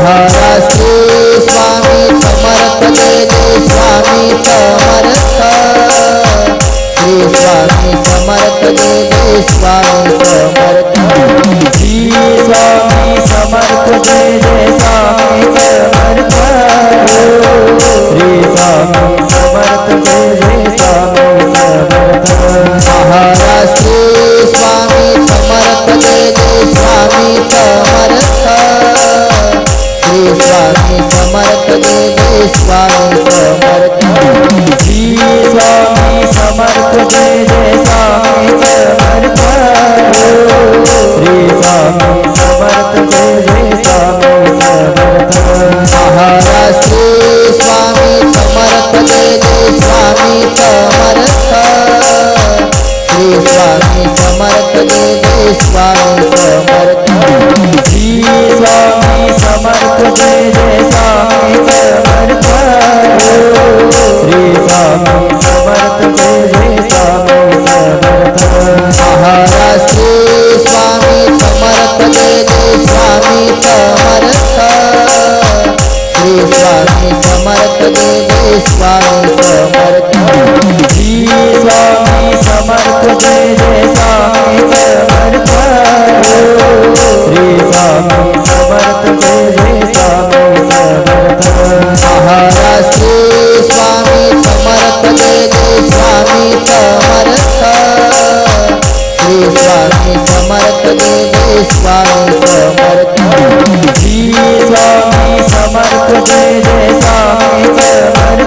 Maharaj Shri Swami Samarth Jai Jai Swami Samarth. Shri Swami Samarth Jai Jai Swami Samarth. Shri Swami Samarth Jai Jai Swami Samarth. Shri Swami Samarth Jai Jai Swami Samarth. Maharaj Shri Swami Samarth Jai Jai Swami Samarth. Shri Swami Samarth Jai Jai Swami Samarth. Shri Swami Samarth Jai Jai Swami Samarth. Shri Swami Samarth Jai Jai Swami Samarth. Maharaj Shri Swami Samarth Jai Jai Swami Samarth. Shri Swami Samarth Jai Jai Swami Samarth. Shri Swami Samarth Jai Jai Swami Samarth. Shri Swami Samarth Jai Jai Swami Samarth. Maharaj Shri Swami Samarth Jai Jai Swami Samarth. Shri Swami Samarth Jai Jai Swami Samarth. Shri Swami Samarth Jai Jai Swami Samarth. Shri Swami Samarth Jai Jai Swami Samarth. Maharaj Shri Swami Samarth Jai Jai Swami Samarth. Shri Swami Samarth Jai Jai Swami Samarth.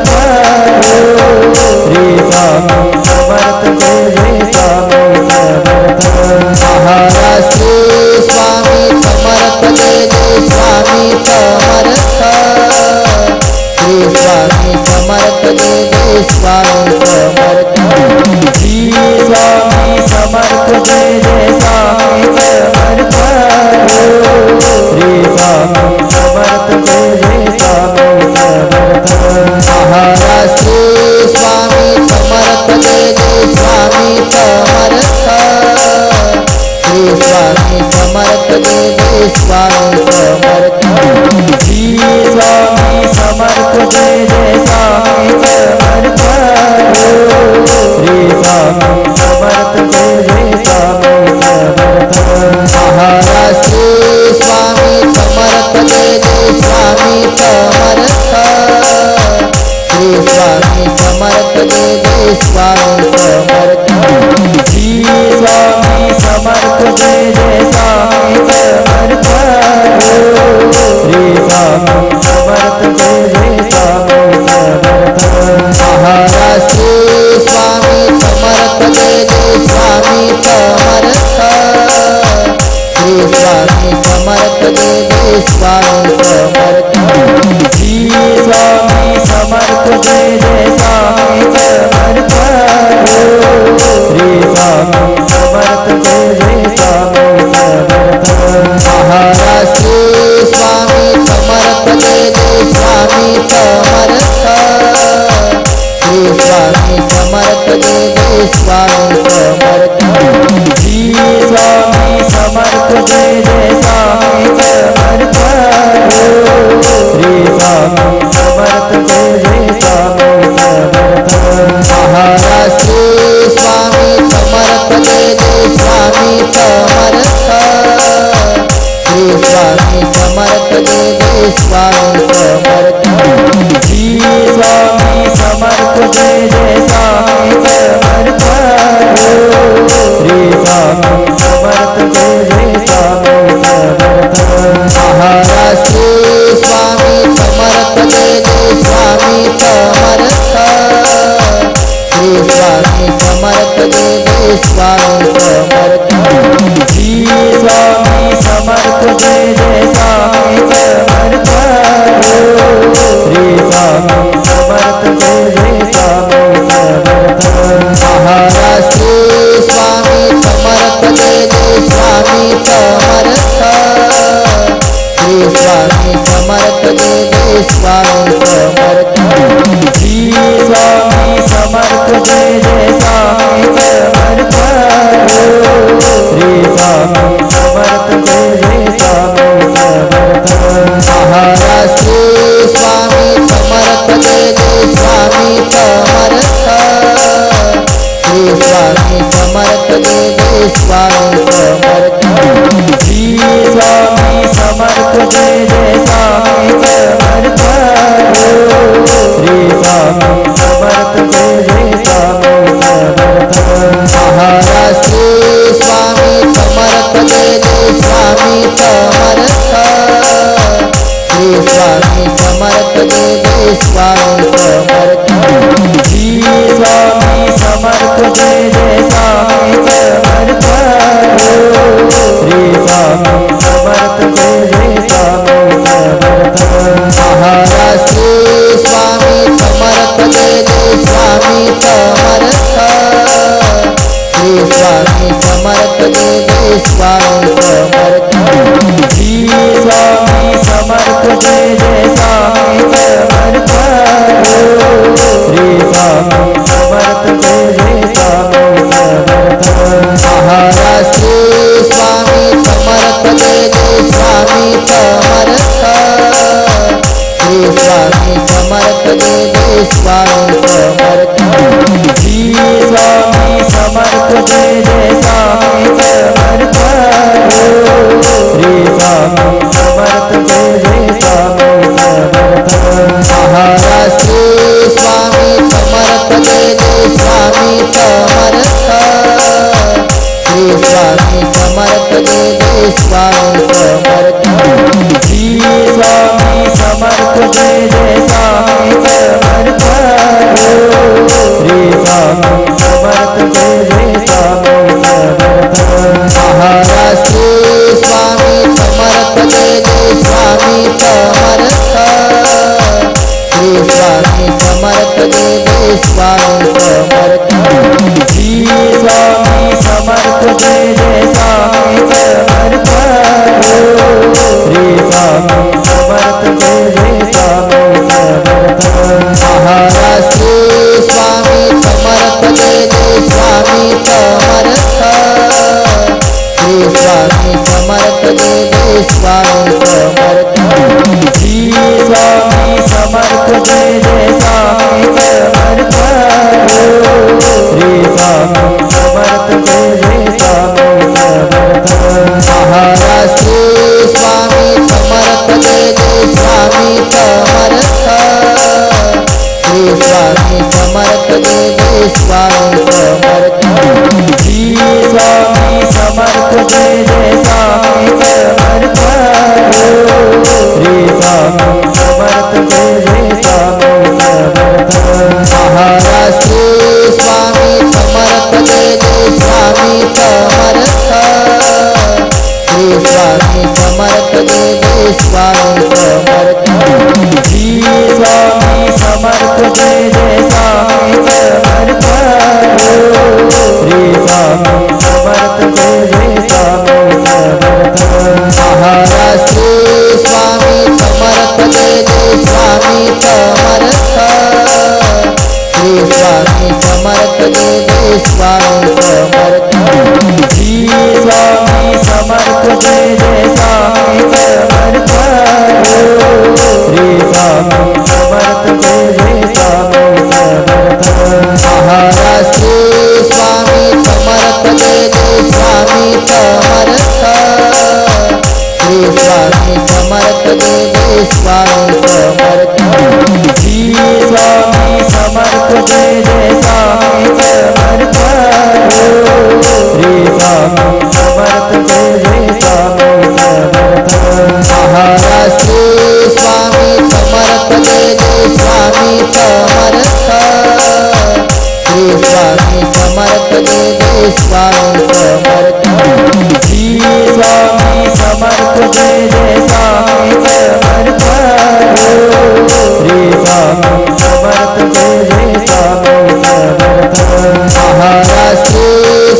Shri Swami Samarth Jai Jai Swami Samarth. Shri Swami Samarth Jai Jai Swami Samarth. Maharaj Shri Swami Samarth Jai Jai Swami Samarth. Shri Swami Samarth Jai Jai Swami Samarth. Shri Swami Samarth Jai Jai Swami Samarth. Shri Swami Samarth Jai Jai Swami Samarth. Maharaj Shri Swami Samarth Jai Jai Swami Samarth. Shri Swami Samarth Jai Jai Swami Samarth. Shri Swami Samarth Jai Jai Swami Samarth. Shri Swami Samarth Jai Jai Swami Samarth. Maharaj Shri Swami Samarth Jai Jai Swami Samarth. Shri Swami Samarth Jai Jai Swami Samarth. Shri Swami Samarth Jai Jai Swami Samarth. Shri Swami Samarth Jai Jai Swami Samarth. Maharaj Shri Swami Samarth Jai Jai Swami Samarth. Shri Swami Samarth Jai Jai Swami Samarth. Shri Swami Samarth Jai Jai Swami Samarth. Shri Swami Samarth Jai Jai Swami Samarth. Maharaj Shri Swami Samarth Jai Jai Swami Samarth. Shri Swami Samarth Jai Jai Swami Samarth. Shri Swami Samarth Jai Jai Swami Samarth. Shri Swami Samarth Jai Jai Swami Samarth. Maharaj Shri Swami Samarth Jai Jai Swami Samarth. Shri Swami Samarth Jai Jai Swami Samarth. Shri Swami Samarth Jai Jai Swami Samarth. Shri Swami Samarth Jai Jai Swami Samarth. Maharaj Shri Swami Samarth Jai Jai Swami Samarth. Shri Swami Samarth Jai Jai Swami Samarth. Shri Swami Samarth Jai Jai Swami Samarth. Shri Swami Samarth Jai Jai Swami Samarth. Maharaj Shri Swami Samarth Jai Jai Swami Samarth. Shri Swami Samarth Jai Jai Swami Samarth. Shri Swami Samarth Jai Jai Swami Samarth. Shri Swami Samarth Jai Jai Swami Samarth. Shri Swami Samarth Jai Jai Swami Samarth Shri Swami Samarth Jai Jai Swami Samarth Shri Swami Samarth Jai Jai Swami Samarth Shri Swami Samarth Jai Jai Swami Samarth Maharaj Shri Swami Samarth Jai Jai Swami Samarth Shri Swami Samarth Jai Jai Swami Samarth Shri Swami Samarth Jai Jai Swami Samarth Shri Swami Samarth Jai Jai Swami Samarth Maharaj Shri Swami Samarth Jai Jai Swami Samarth Shri Swami Samarth Jai Jai Swami Samarth Shri Swami Samarth Jai Jai Swami Samarth Shri Swami Samarth Jai Jai Swami Samarth Maharaj Shri Swami Samarth Jai Jai Swami Samarth Shri Swami Samarth Jai Jai Swami Samarth Shri Swami Samarth Jai Jai Swami Samarth Shri Swami Samarth Jai Jai Swami Samarth Maharaj Shri Swami Samarth Jai Jai Swami Samarth Shri Swami Samarth Jai Jai Swami Samarth Shri Swami Samarth Jai Jai Swami Samarth Shri Swami Samarth Jai Jai Swami Samarth Maharaj Shri Swami Samarth Jai Jai Swami Samarth Shri Swami Samarth Jai Jai Swami Samarth Shri Swami Samarth Jai Jai Swami Samarth Shri Swami Samarth Jai Jai Swami Samarth Maharaj Shri Swami Samarth Jai Jai Swami Samarth Shri Swami Samarth Jai Jai Swami Samarth Shri Swami Samarth Jai Jai Swami Samarth Shri Swami Samarth Jai Jai Swami Samarth Maharaj Shri Swami Samarth Jai Jai Swami Samarth Shri Swami Samarth Jai Jai Swami Samarth Shri Swami Samarth Jai Jai Swami Samarth Shri Swami Samarth Jai Jai Swami Samarth Maharaj Shri Swami Samarth Jai Jai Swami Samarth Shri Swami Samarth Jai Jai Swami Samarth Shri Swami Samarth Jai Jai Swami Samarth Shri Swami Samarth Jai Jai Swami Samarth Maharaj Shri Swami Samarth Jai Jai Swami Samarth Shri Swami Samarth Jai Jai Swami Samarth Shri Swami Samarth Jai Jai Swami Samarth Shri Swami Samarth Jai Jai Swami Samarth Maharaj Shri Swami Samarth Jai Jai Swami Samarth Shri Swami Samarth Jai Jai Swami Samarth Shri Swami Samarth Jai Jai Swami Samarth Shri Swami Samarth Jai Jai Swami Samarth Maharaj Shri Swami Samarth Jai Jai Swami Samarth Shri Swami Samarth Jai Jai Swami Samarth Shri Swami Samarth Jai Jai Swami Samarth Shri Swami Samarth Jai Jai Swami Samarth Maharaj Shri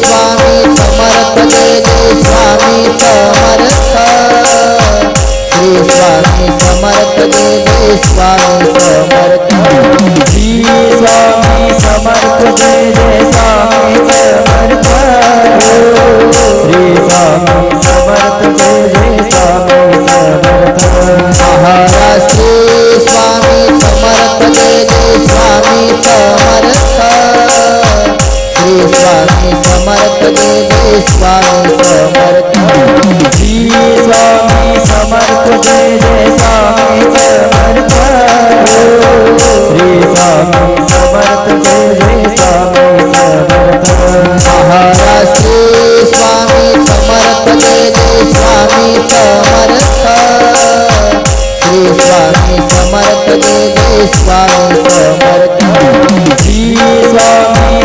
Swami Samarth Jai Jai Swami Samarth Shri Swami Samarth Jai Jai Swami Samarth Shri Swami Samarth Jai Jai Swami Samarth Shri Swami Samarth Jai Jai Swami Samarth Maharaj Shri Samarth Shri Swami Samarth Jai Jai Swami Samarth Shri Swami Samarth Jai Jai Swami Samarth Shri Swami Samarth Jai Jai Swami Samarth Maharaj Shri Swami Samarth Jai Jai Swami Samarth Shri Swami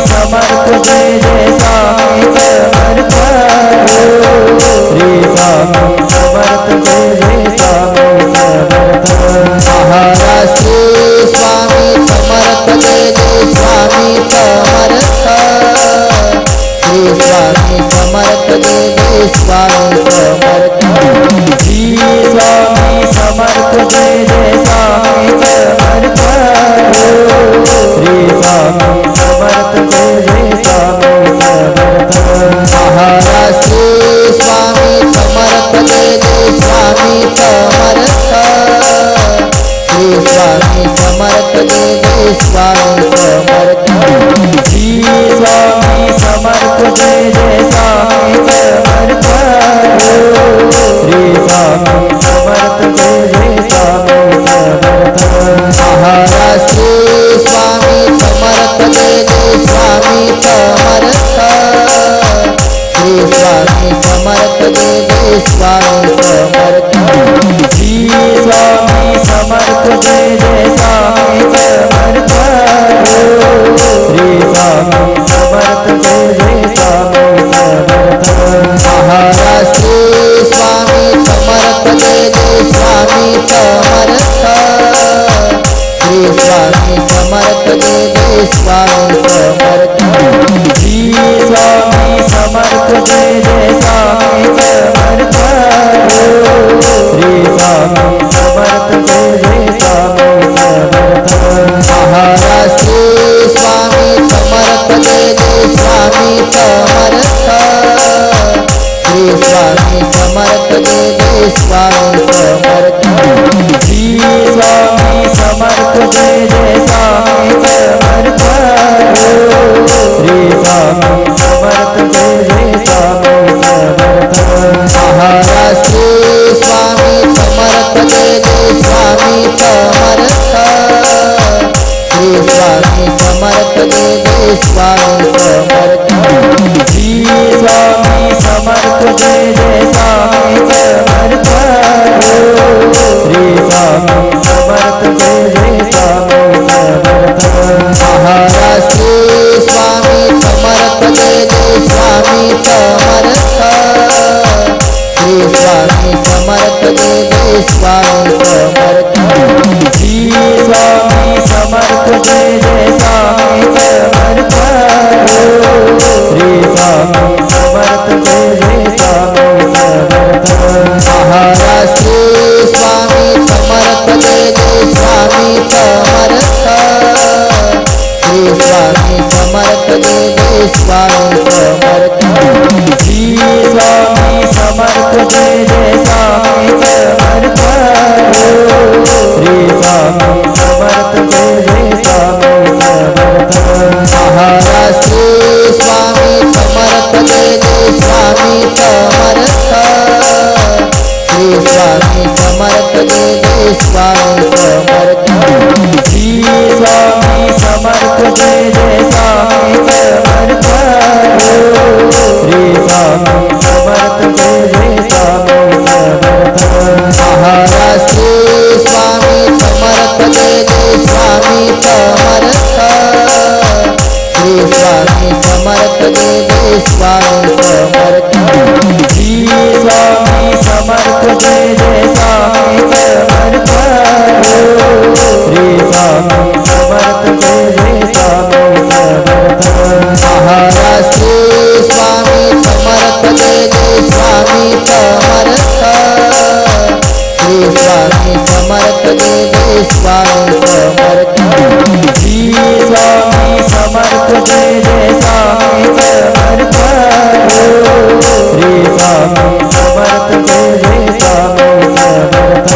Samarth Jai Jai Swami Samarth Shri Swami Samarth Jai Jai Swami Samarth Shri Swami Samarth Jai Jai Swami Samarth Maharaj Shri Swami Samarth Jai Jai Swami Samarth Shri Swami Samarth Jai Jai Swami Samarth Shri Swami Samarth Jai Jai Swami Samarth Shri Swami Samarth Jai Jai Swami Samarth Maharaj Shri Swami Samarth Jai Jai Swami Samarth Shri Swami Samarth Jai Jai Swami Samarth Shri Swami Samarth Jai Jai Swami Samarth Shri Swami Samarth Jai Jai Swami Samarth Maharaj Shri Swami Samarth Jai Jai Swami Samarth Shri Swami Samarth Jai Jai Swami Samarth Shri Swami Samarth Jai Jai Swami Samarth Shri Swami Samarth Jai Jai Swami Samarth Maharaj Shri Swami Samarth Jai Jai Swami Samarth Shri Swami Samarth Jai Jai Swami Samarth Shri Swami Samarth Jai Jai Swami Samarth Shri Swami Samarth Jai Jai Swami Samarth Maharaj Shri Swami Samarth Jai Jai Swami Samarth Shri Swami Samarth Jai Jai Swami Samarth Shri Swami Samarth Jai Jai Swami Samarth Shri Swami Samarth Jai Jai Swami Samarth Maharaj Shri Swami Samarth Jai Jai Swami Samarth Shri Swami Samarth Jai Jai Swami Samarth Shri Swami Samarth Jai Jai Swami Samarth Shri Swami Samarth Jai Jai Swami Samarth Maharaj Shri Swami Samarth Jai Jai Swami Samarth Shri Swami Samarth Jai Jai Swami Samarth Shri Swami Samarth Jai Jai Swami Samarth Shri Swami Samarth Jai Jai Swami Samarth Maharaj Shri Swami Samarth Jai Jai Swami Samarth Shri Swami Samarth Jai Jai Swami Samarth Shri Swami Samarth Jai Jai Swami Samarth Shri Swami Samarth Jai Jai Swami Samarth Maharaj Shri Swami Samarth Jai Jai Swami Samarth Shri Swami Samarth Jai Jai Swami Samarth Shri Swami Samarth Jai Jai Swami Samarth Shri Swami Samarth Jai Jai Swami Samarth Maharaj Shri Swami Samarth Jai Jai Swami Samarth Shri Swami Samarth Jai Jai Swami Samarth Shri Swami Samarth Jai Jai Swami Samarth Shri Swami Samarth Jai Jai Swami Samarth Maharaj Shri Swami Samarth Jai Jai Swami Samarth Shri Swami Samarth Jai Jai Swami Samarth Shri Swami Samarth Jai Jai Swami Samarth Shri Swami Samarth Jai Jai Swami Samarth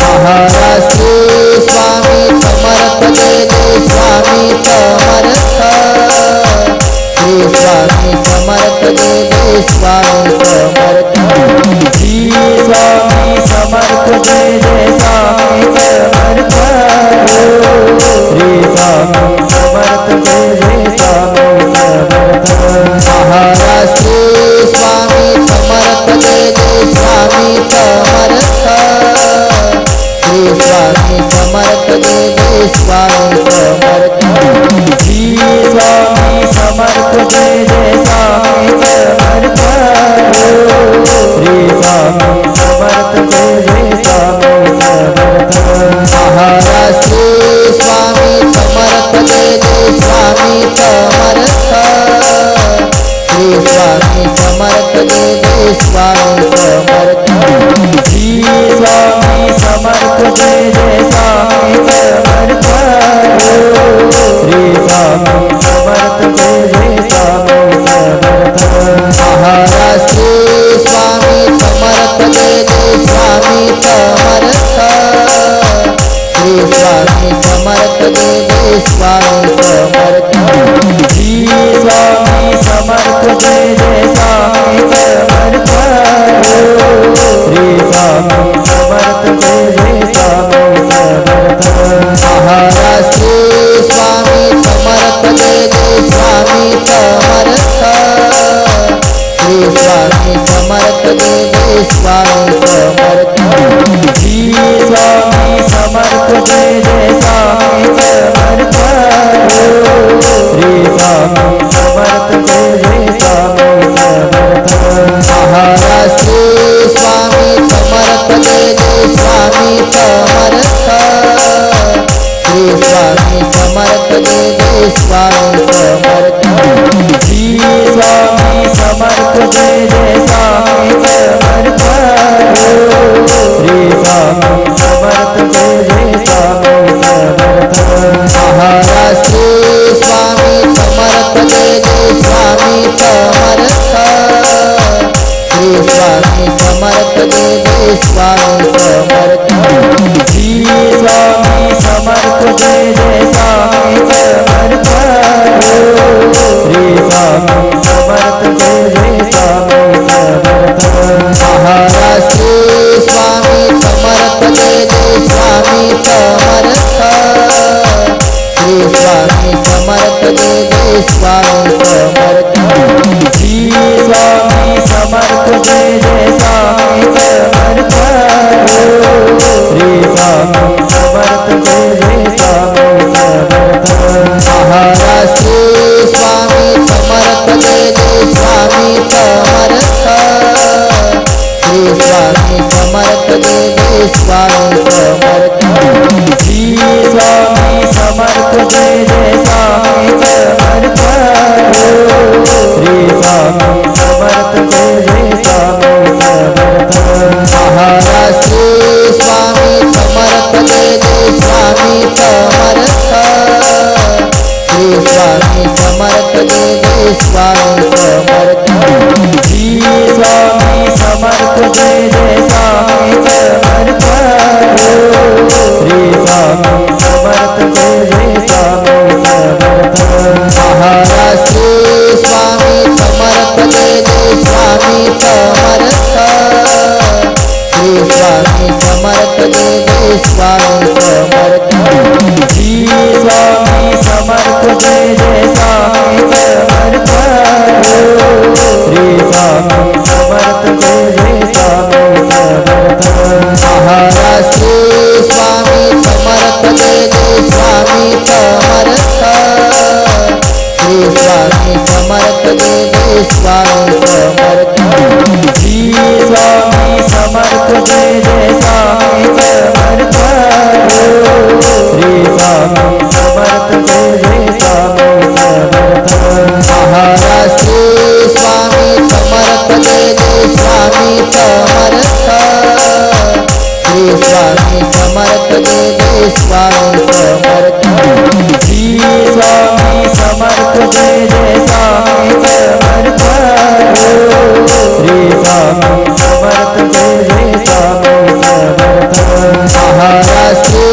Maharaj Shri Swami Samarth Jai Jai Swami Samarth Samarth Shri Swami Samarth Jai Jai Swami Samarth Shri Swami Samarth Jai Jai Swami Samarth Shri Swami Samarth Jai Jai Swami Samarth Maharaj Shri Swami Samarth Jai Jai Swami Samarth Shri Swami Samarth Jai Jai Swami Samarth Shri Swami Samarth Jai Jai Swami Samarth Shri Swami Samarth Jai Jai Swami Samarth Maharaj Shri Swami Samarth Jai Jai Swami Samarth Shri Swami Samarth Jai Jai Swami Samarth Shri Swami Samarth Jai Jai Swami Samarth Shri Swami Samarth Jai Jai Swami Samarth Maharaj Shri Swami Samarth Jai Jai Swami Samarth Shri Swami Samarth Jai Jai Swami Samarth Shri Swami Samarth Jai Jai Swami Samarth Shri Swami Samarth Jai Jai Swami Samarth Maharaj Shri Swami Samarth Jai Jai Swami Samarth Shri Swami Samarth Jai Jai Swami Samarth Shri Swami Samarth Jai Jai Swami Samarth Shri Swami Samarth Jai Jai Swami Samarth Maharaj Shri Swami Samarth Jai Jai Swami Samarth Shri Swami Samarth Jai Jai Swami Samarth Shri Swami Samarth Jai Jai Swami Samarth Shri Swami Samarth Jai Jai Swami Samarth Maharaj Shri Swami Samarth Jai Jai Swami Samarth Shri Swami Samarth Jai Jai Swami Samarth Shri Swami Samarth Jai Jai Swami Samarth Shri Swami Samarth Jai Jai Swami Samarth Maharaj Shri Swami Samarth Jai Jai Swami Samarth Shri Swami Samarth Jai Jai Swami Samarth Shri Swami Samarth Jai Jai Swami Samarth Shri Swami Samarth Jai Jai Swami Samarth Maharaj Shri Swami Samarth Jai Jai Swami Samarth Shri Swami Samarth Jai Jai Swami Samarth Shri Swami Samarth Jai Jai Swami Samarth Shri Swami Samarth Jai Jai Swami Samarth Maharaj Shri Swami Samarth Jai Jai Swami Samarth Shri Swami Samarth Jai Jai Swami Samarth Shri Swami Samarth Jai Jai Swami Samarth Shri Swami Samarth Jai Jai Swami Samarth Maharaj Shri Swami Samarth Jai Jai Swami Samarth Shri Swami Samarth Jai Jai Swami Samarth Shri Swami Samarth Jai Jai Swami Samarth Shri Swami Samarth Jai Jai Swami Samarth Maharaj Shri Swami Samarth Jai Jai Swami Samarth Shri Swami Samarth Jai Jai Swami Samarth Shri Swami Samarth Jai Jai Swami Samarth Shri Swami Samarth Jai Jai Swami Samarth Maharaj Shri Swami Samarth Jai Jai Swami Samarth Shri Swami Samarth Jai Jai Swami Samarth Shri Swami Samarth Jai Jai Swami Samarth Shri Swami Samarth Jai Jai Swami Samarth Maharaj Shri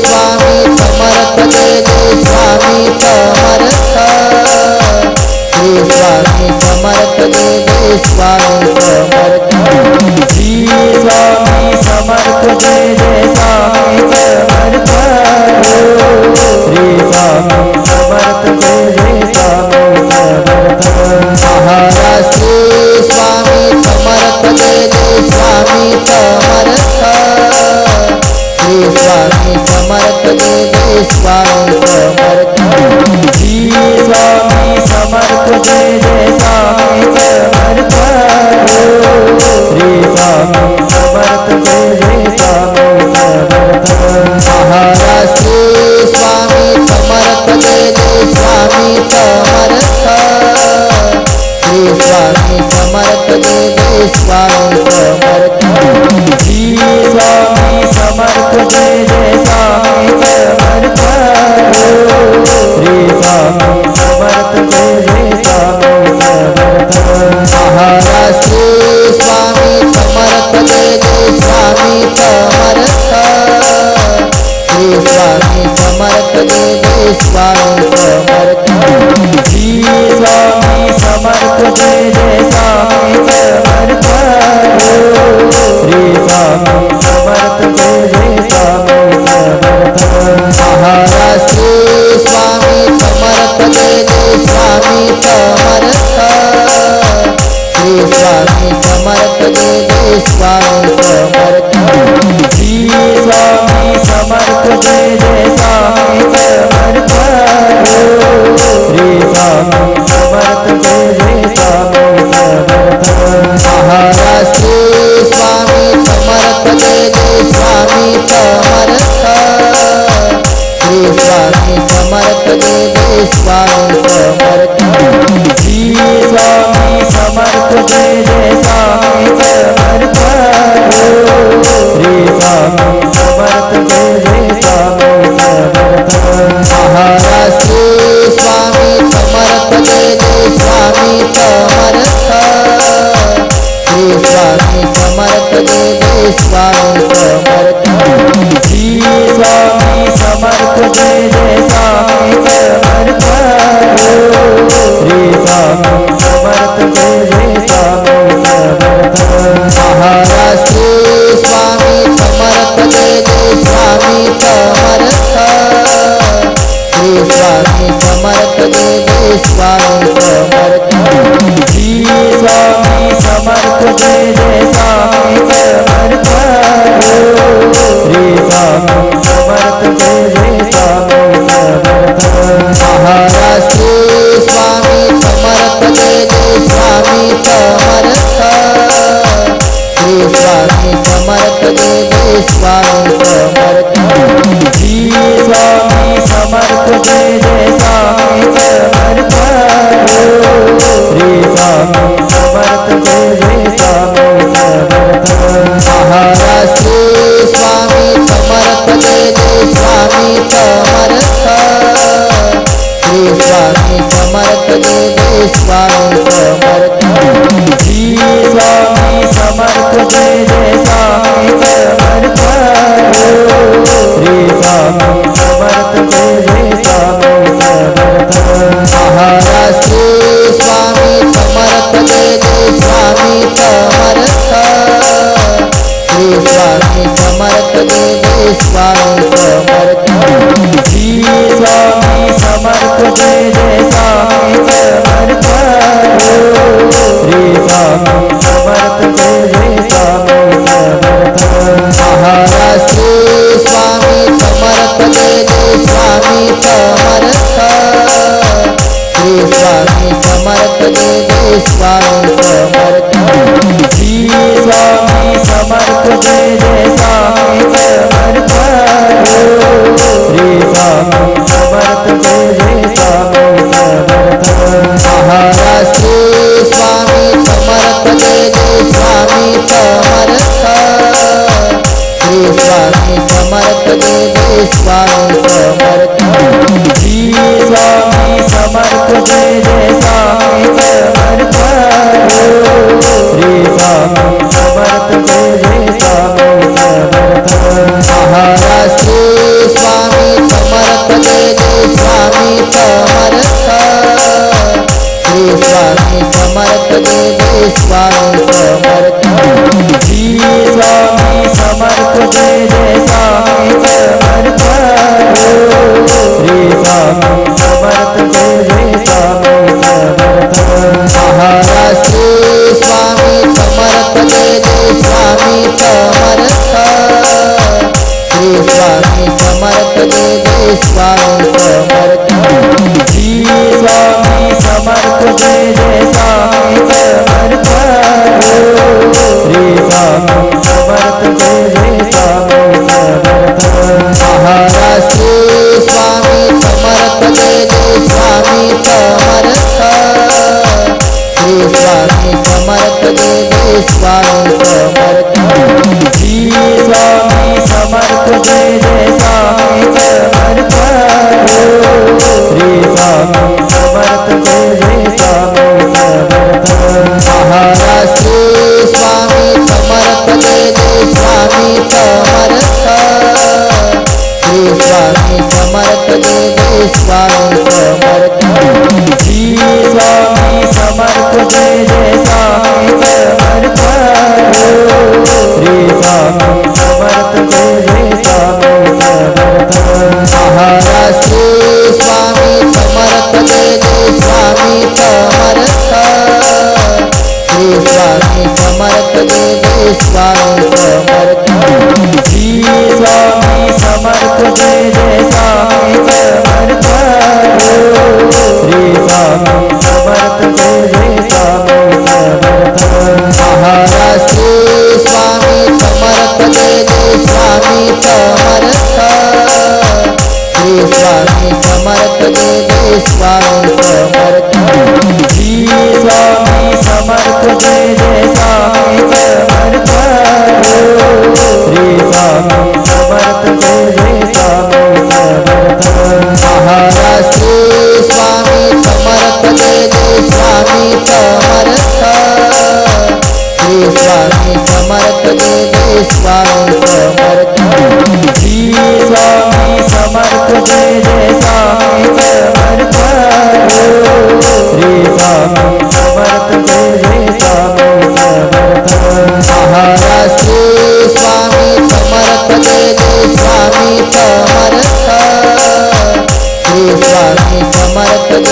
Swami Samarth Jai Jai Swami Samarth Samarth Jai Jai Swami Samarth Shri Swami Samarth Jai Jai Swami Samarth Shri Swami Samarth Jai Jai Swami Samarth Maharaj Shri Swami Samarth Jai Jai Swami Samarth Shri Swami Samarth Jai Jai Swami Samarth Shri Swami Samarth Jai Jai Swami Samarth Shri Swami Samarth Jai Jai Swami Samarth Maharaj Shri Swami Samarth Jai Jai Swami Samarth Shri Swami Samarth Jai Jai Swami Samarth Shri Swami Samarth Jai Jai Swami Samarth Shri Swami Samarth Jai Jai Swami Samarth Maharaj Shri Swami Samarth Jai Jai Swami Samarth Shri Swami Samarth Jai Jai Swami Samarth Shri Swami Samarth Jai Jai Swami Samarth Shri Swami Samarth Jai Jai Swami Samarth Maharaj Shri Swami Samarth Jai Jai Swami Samarth Shri Swami Samarth Jai Jai Swami Samarth Shri Swami Samarth Jai Jai Swami Samarth Shri Swami Samarth Jai Jai Swami Samarth Maharaj Shri Swami Samarth Jai Jai Swami Samarth Shri Swami Samarth Jai Jai Swami Samarth Shri Swami Samarth Jai Jai Swami Samarth Shri Swami Samarth Jai Jai Swami Samarth Maharaj Shri Swami Samarth Jai Jai Swami Samarth Shri Swami Samarth Jai Jai Swami Samarth Shri Swami Samarth Jai Jai Swami Samarth Shri Swami Samarth Jai Jai Swami Samarth Maharaj Shri Swami Samarth Jai Jai Swami Samarth Shri Swami Samarth Jai Jai Swami Samarth Shri Swami Samarth Jai Jai Swami Samarth Shri Swami Samarth Jai Jai Swami Samarth Maharaj Shri Swami Samarth Jai Jai Swami Samarth Shri Swami Samarth Jai Jai Swami Samarth Shri Swami Samarth Jai Jai Swami Samarth Shri Swami Samarth Jai Jai Swami Samarth Maharaj Shri Swami Samarth Jai Jai Swami Samarth Shri Swami Samarth Jai Jai Swami Samarth Shri Swami Samarth Jai Jai Swami Samarth Shri Swami Samarth Jai Jai Swami Samarth Maharaj Shri Swami Samarth Jai Jai Swami Samarth Shri Swami Samarth Jai Jai Swami Samarth Shri Swami Samarth Jai Jai Swami Samarth Shri Swami Samarth Jai Jai Swami Samarth Maharaj Shri Swami Samarth Jai Jai Swami Samarth Shri Swami Samarth Jai Jai Swami Samarth Shri Swami Samarth Jai Jai Swami Samarth Shri Swami Samarth Jai Jai Swami Samarth Maharaj Shri Swami Samarth Jai Jai Swami Samarth Shri Swami Samarth Jai Jai Swami Samarth Shri Swami Samarth Jai Jai Swami Samarth Shri Swami Samarth Jai Jai Swami Samarth Maharaj Shri Swami Samarth Jai Jai Swami Samarth Shri Swami Samarth Jai Jai Swami Samarth Shri Swami Samarth Jai Jai Swami Samarth Shri Swami Samarth Jai Jai Swami Samarth Maharaj Shri Swami Samarth Jai Jai Swami Samarth Shri Swami Samarth Jai Jai Swami Samarth Shri Swami Samarth Jai Jai Swami Samarth Shri Swami Samarth Jai Jai Swami Samarth Maharaj Shri Swami Samarth Jai Jai Swami Samarth Shri Swami Samarth Jai Jai Swami Samarth Shri Swami Samarth Jai Jai Swami Samarth Shri Swami Samarth Jai Jai Swami Samarth Maharaj Shri Swami Samarth Jai Jai Swami Samarth Shri Swami Samarth Jai Jai Swami Samarth Shri Swami Samarth Jai Jai Swami Samarth Shri Swami Samarth Jai Jai Swami Samarth Maharaj Shri Swami Samarth Jai Jai Swami Samarth Shri Swami Samarth Jai Jai Swami Samarth Shri Swami Samarth Jai Jai Swami Samarth Shri Swami Samarth Jai Jai Swami Samarth Maharaj Shri Swami Samarth Jai Jai Swami Samarth Shri Swami Samarth Jai Jai Swami Samarth Shri Swami Samarth Jai Jai Swami Samarth Shri Swami Samarth Jai Jai Swami Samarth Maharaj Shri Swami Samarth Jai Jai Swami Samarth Shri Swami Samarth Jai Jai Swami Samarth Shri Swami Samarth Jai Jai Swami Samarth Shri Swami Samarth Jai Jai Swami Samarth Maharaj Shri Swami Samarth Jai Jai Swami Samarth Shri Swami Samarth Jai Jai Swami Samarth Shri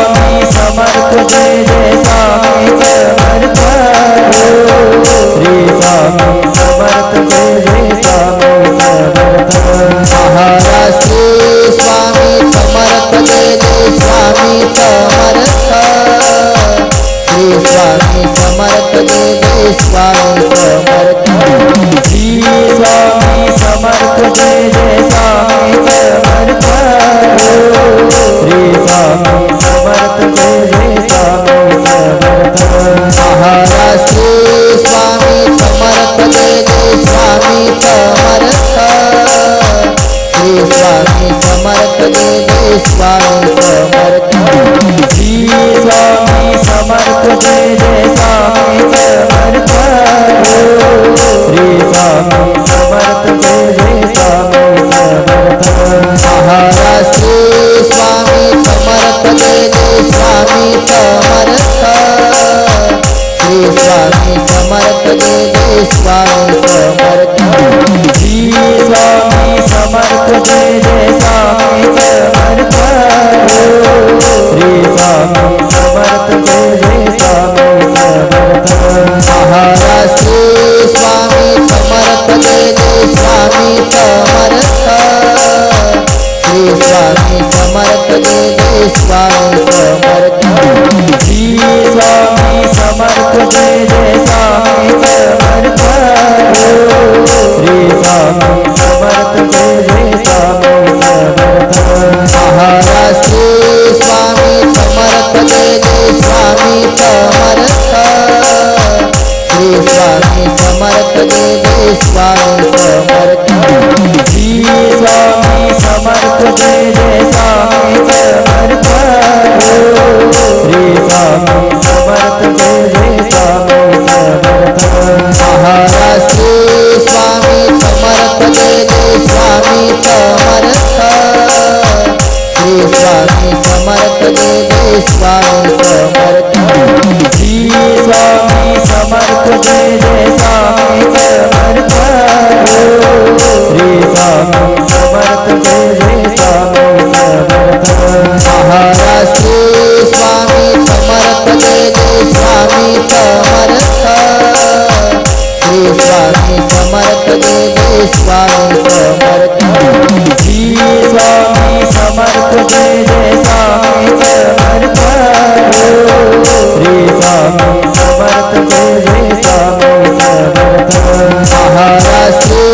Swami Samarth Jai Jai Swami Samarth Shri Swami Samarth Jai Jai Swami Samarth Maharaj Shri Swami Samarth Jai Jai Swami Samarth Shri Swami Samarth Jai Jai Swami Samarth Shri Swami Samarth Jai Jai Swami Samarth Shri Swami Samarth Jai Jai Swami Samarth Maharaj Shri Swami Samarth Jai Jai Swami Samarth Shri Swami Samarth Jai Jai Swami Samarth Shri Swami Samarth Jai Jai Swami Samarth Shri Swami Samarth Jai Jai Swami Samarth Maharaj Shri Swami Samarth Jai Jai Swami Samarth Shri Swami Samarth Jai Jai Swami Samarth Shri Swami Samarth Jai Jai Swami Samarth Shri Swami Samarth Jai Jai Swami Samarth Maharaj Shri Swami Samarth Jai Jai Swami Samarth Shri Swami Samarth Jai Jai Swami Samarth Shri Swami Samarth Jai Jai Swami Samarth Shri Swami Samarth Jai Jai Swami Samarth Maharaj Shri Swami Samarth Jai Jai Swami Samarth Shri Swami Samarth Jai Jai Swami Samarth Shri Swami Samarth Jai Jai Swami Samarth Shri Swami Samarth Jai Jai Swami Samarth Maharaj Shri Swami Samarth Jai Jai Swami Samarth Shri Shri Swami Samarth Jai Jai Swami Samarth Shri Swami Samarth Jai Jai Swami Samarth Shri Swami Samarth Jai Jai Swami Samarth Maharaj Shri Swami Samarth Jai Jai Swami Samarth Shri Swami Samarth Jai Jai Swami Samarth Shri Swami Samarth Jai Jai Swami Samarth Shri Swami Samarth Jai Jai Swami Samarth Maharaj Shri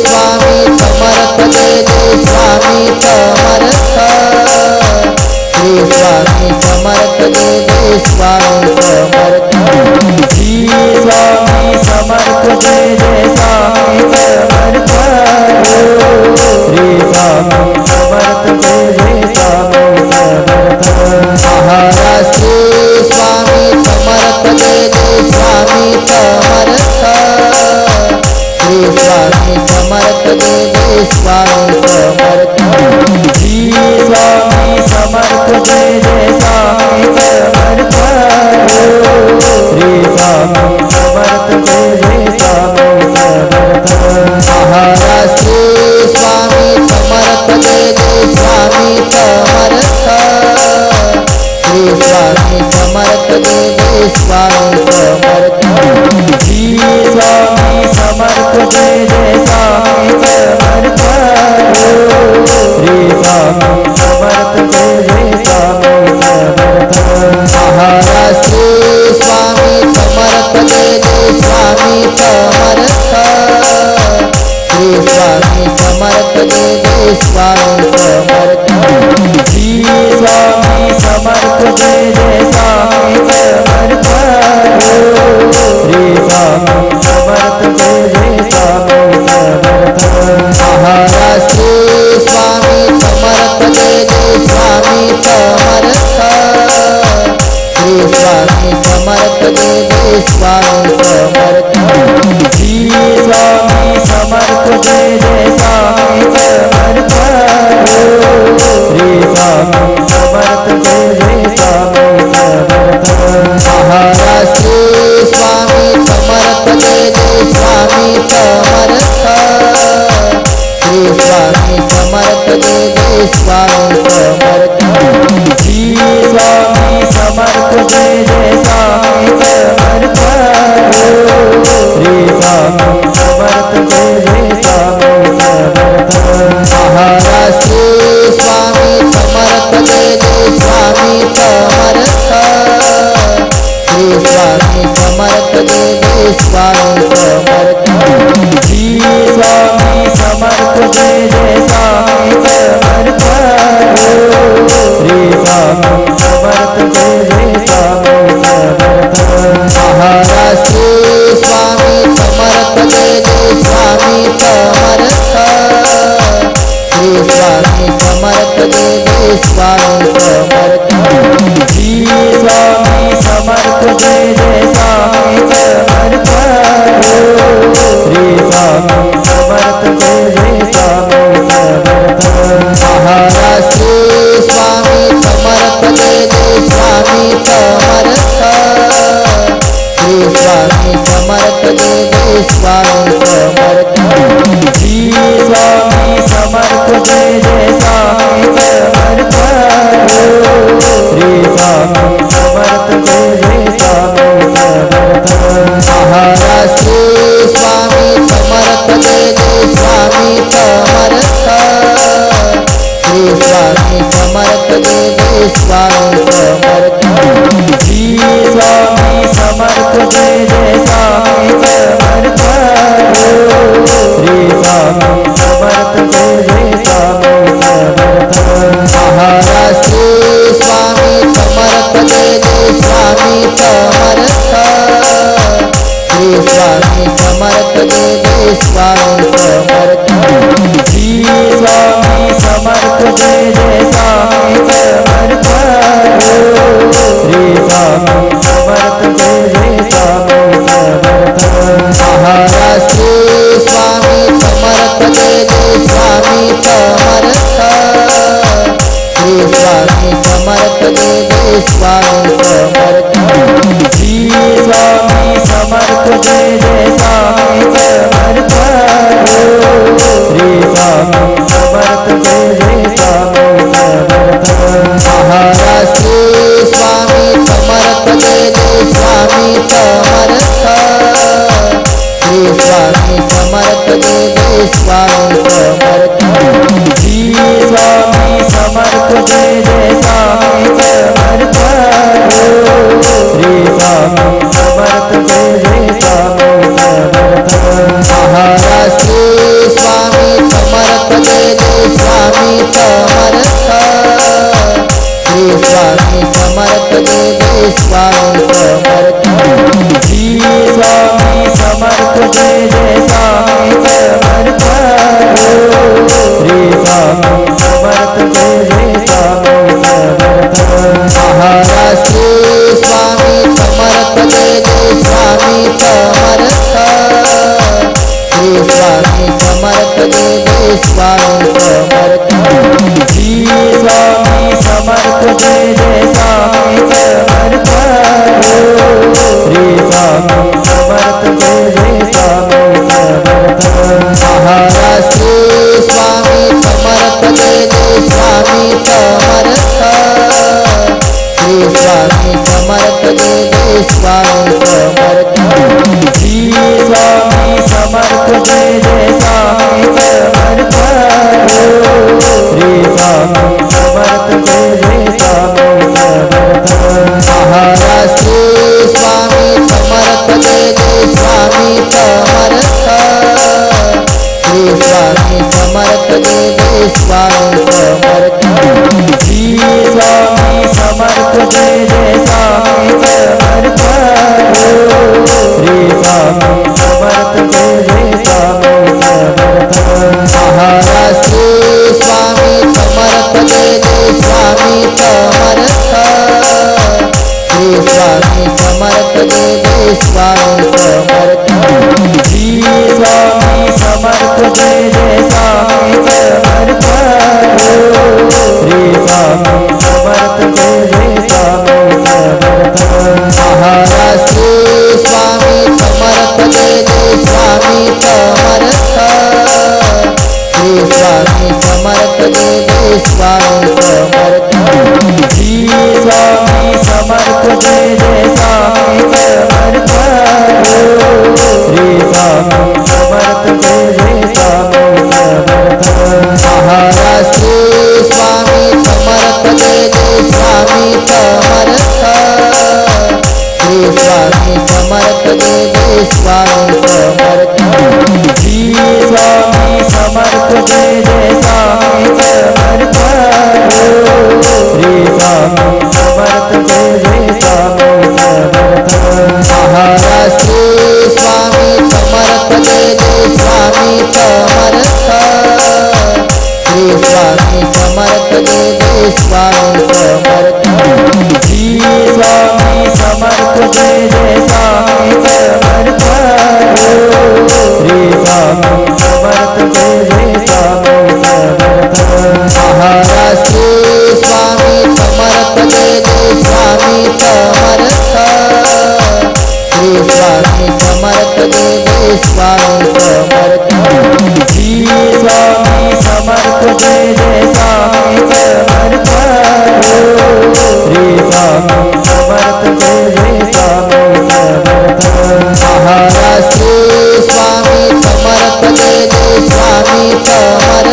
Swami Samarth Jai Jai Swami Samarth Shri Swami Samarth Jai Jai Swami Samarth Shri Swami Samarth Jai Jai Swami Samarth Shri Swami Samarth Jai Jai Swami Samarth Maharaj Shri Swami Samarth Jai Jai Swami Samarth Shri Swami Samarth Jai Jai Swami Samarth Shri Swami Samarth Jai Jai Swami Samarth Shri Swami Samarth Jai Jai Swami Samarth Maharaj Shri Swami Samarth Jai Jai Swami Samarth Shri Swami Samarth Jai Jai Swami Samarth Shri Swami Samarth Jai Jai Swami Samarth Shri Swami Samarth Jai Jai Swami Samarth Maharaj Shri Swami Samarth Jai Jai Swami Samarth Shri Swami Samarth Jai Jai Swami Samarth Shri Swami Samarth Jai Jai Swami Samarth Shri Swami Samarth Jai Jai Swami Samarth Maharaj Shri Swami Samarth Jai Jai Swami Samarth Shri Swami Samarth Jai Jai Swami Samarth Shri Swami Samarth Jai Jai Swami Samarth Shri Swami Samarth Jai Jai Swami Samarth Maharaj Shri Swami Samarth Jai Jai Swami Samarth Shri Swami Samarth Jai Jai Swami Samarth Shri Swami Samarth Jai Jai Swami Samarth Shri Swami Samarth Jai Jai Swami Samarth Maharaj Shri Swami Samarth Jai Jai Swami Samarth Shri Swami Samarth Jai Jai Swami Samarth Shri Swami Samarth Jai Jai Swami Samarth Shri Swami Samarth Jai Jai Swami Samarth Maharaj Shri Swami Samarth Jai Jai Swami Samarth Shri Swami Samarth Jai Jai Swami Samarth Shri Swami Samarth Jai Jai Swami Samarth Jai Jai Swami Samarth. Maharaj Shri Swami Samarth Jai Jai Swami Samarth. Shri Swami Samarth Jai Jai Swami Samarth. Shri Swami Samarth Jai Jai Swami Samarth. Shri Swami Samarth Jai Jai Swami Samarth. Maharaj Shri Swami Samarth Jai Jai Swami Samarth. Shri Swami Samarth Jai Jai Swami Samarth. Shri Swami Samarth Jai Jai Swami Samarth. Shri Swami Samarth Jai Jai Swami Samarth. Maharaj Shri Swami Samarth Jai Jai Swami Samarth. Shri Swami Samarth Jai Jai Swami Samarth. Shri Swami Samarth Jai Jai Swami Samarth. Shri Swami Samarth Jai Jai Swami Samarth. Maharaj Shri Swami Samarth Jai Jai Swami Samarth. Shri Swami Samarth Jai Jai Swami Samarth. Shri Swami Samarth Jai Jai Swami Samarth. Shri Swami Samarth Jai Jai Swami Samarth. Maharaj Shri Swami Samarth Jai Jai Swami Samarth. Shri Swami Samarth Jai Jai Swami Samarth. Shri Swami Samarth Jai Jai Swami Samarth. Shri Swami Samarth Jai Jai Swami Samarth. Maharaj Shri Swami Samarth Jai Jai Swami Samarth. Shri Swami Samarth Jai Jai Swami Samarth. Shri Swami Samarth Jai Jai Swami Samarth. Shri Swami Samarth Jai Jai Swami Samarth. Maharaj Shri Swami Samarth Jai Jai Swami Samarth. Shri Swami Samarth Jai Jai Swami Samarth. Shri Swami Samarth Jai Jai Swami Samarth. Shri Swami Samarth Jai Jai Swami Samarth. Maharaj Shri Swami Samarth Jai Jai Swami Samarth. Shri Swami Samarth Jai Jai Swami Samarth. Shri Swami Samarth Jai Jai Swami Samarth. Shri Swami Samarth Jai Jai Swami Samarth. Maharaj Shri Swami Samarth Jai Jai Swami Samarth. Shri Swami Samarth Jai Jai Swami Samarth. Shri Swami Samarth Jai Jai Swami Samarth. Shri Swami Samarth Jai Jai Swami Samarth. Maharaj Shri Swami Samarth Jai Jai Swami Samarth. Shri Swami Samarth Jai Jai Swami Samarth. Shri Swami Samarth Jai Jai Swami Samarth. Shri Swami Samarth Jai Jai Swami Samarth. Maharaj Shri Swami Samarth Jai Jai Swami Samarth.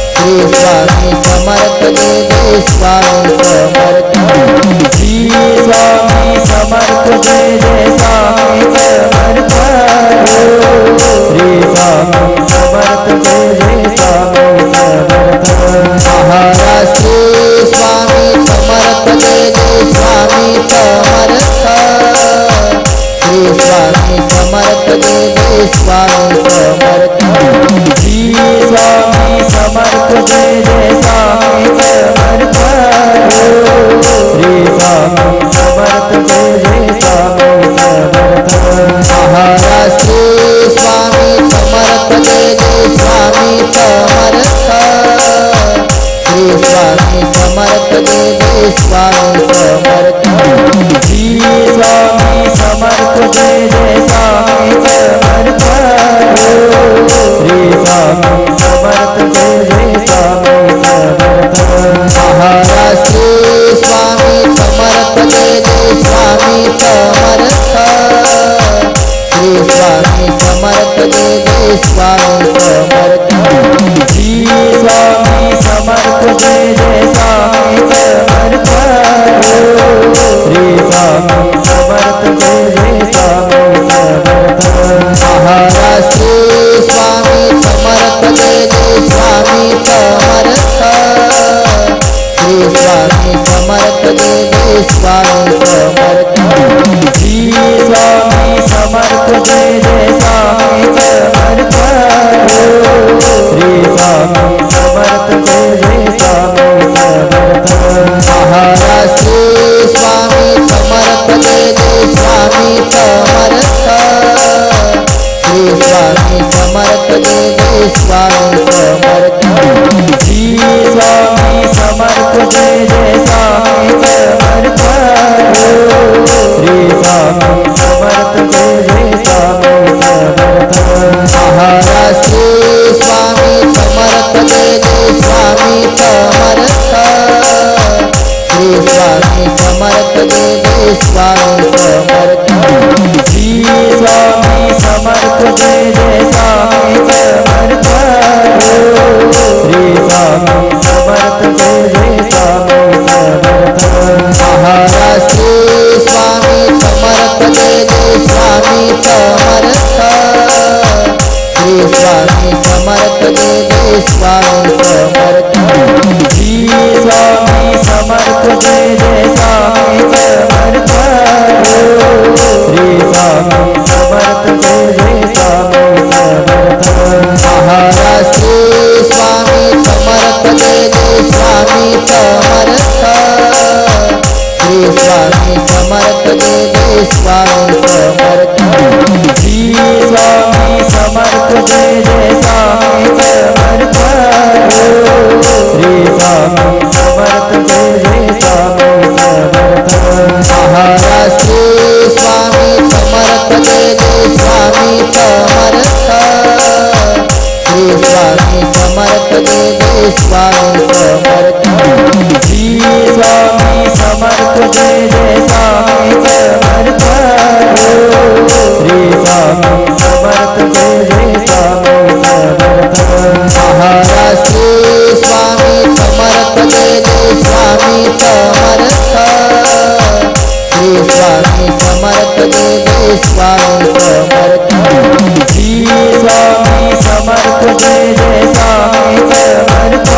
Shri Swami Samarth Jai Jai Swami Samarth. Shri Swami Samarth Jai Jai Swami Samarth. Shri Swami Samarth Jai Jai Swami Samarth. Maharaj Shri Swami Samarth Jai Jai Swami Samarth. Shri Swami Samarth Jai Jai Swami Samarth. Shri Swami Samarth Jai Jai Swami Samarth. Shri Swami Samarth Jai Jai Swami Samarth. Maharaj Shri Swami Samarth Jai Jai Swami Samarth. Shri Swami Samarth Jai Jai Swami Samarth. Shri Swami Samarth Jai Jai Swami Samarth. Shri Swami Samarth Jai Samarth Jai Jai Swami Samarth Shri Swami Samarth Jai Jai Swami Samarth Shri Swami Samarth Jai Jai Swami Samarth Maharaj Shri Swami Samarth Jai Jai Swami Samarth Shri Swami Samarth Jai Jai Swami Samarth Shri Swami Samarth Jai Jai Swami Samarth Shri Swami Samarth Jai Jai Swami Samarth Maharaj Shri Swami Samarth Jai Jai Swami Samarth Shri Swami Samarth Jai Jai Swami Samarth Shri Swami Samarth Jai Jai Swami Samarth Shri Swami Samarth Jai Jai Swami Samarth Maharaj Shri Swami Samarth Jai Jai Swami Samarth Shri Swami Samarth Jai Jai Swami Samarth Shri Swami Samarth Jai Jai Swami Samarth Shri Swami Samarth Jai Jai Swami Samarth Maharaj Shri Swami Samarth Jai Jai Swami Samarth Shri Swami Samarth Jai Jai Swami Samarth Shri Swami Samarth Jai Jai Swami Samarth Shri Swami Samarth Jai Jai Swami Samarth Maharaj Shri Swami Samarth Jai Jai Swami Samarth Shri Swami Samarth Jai Jai Swami Samarth Shri Swami Samarth Jai Jai Swami Samarth Shri Swami Samarth Jai Jai Swami Samarth Maharaj Shri Swami Samarth Jai Jai Swami Samarth Shri Swami Samarth Jai Jai Swami Samarth Shri Swami Samarth Jai Jai Swami Samarth Shri Swami Samarth Jai Jai Swami Samarth Maharaj Shri Swami Samarth Jai Jai Swami Samarth Shri Swami Samarth Jai Jai Swami Samarth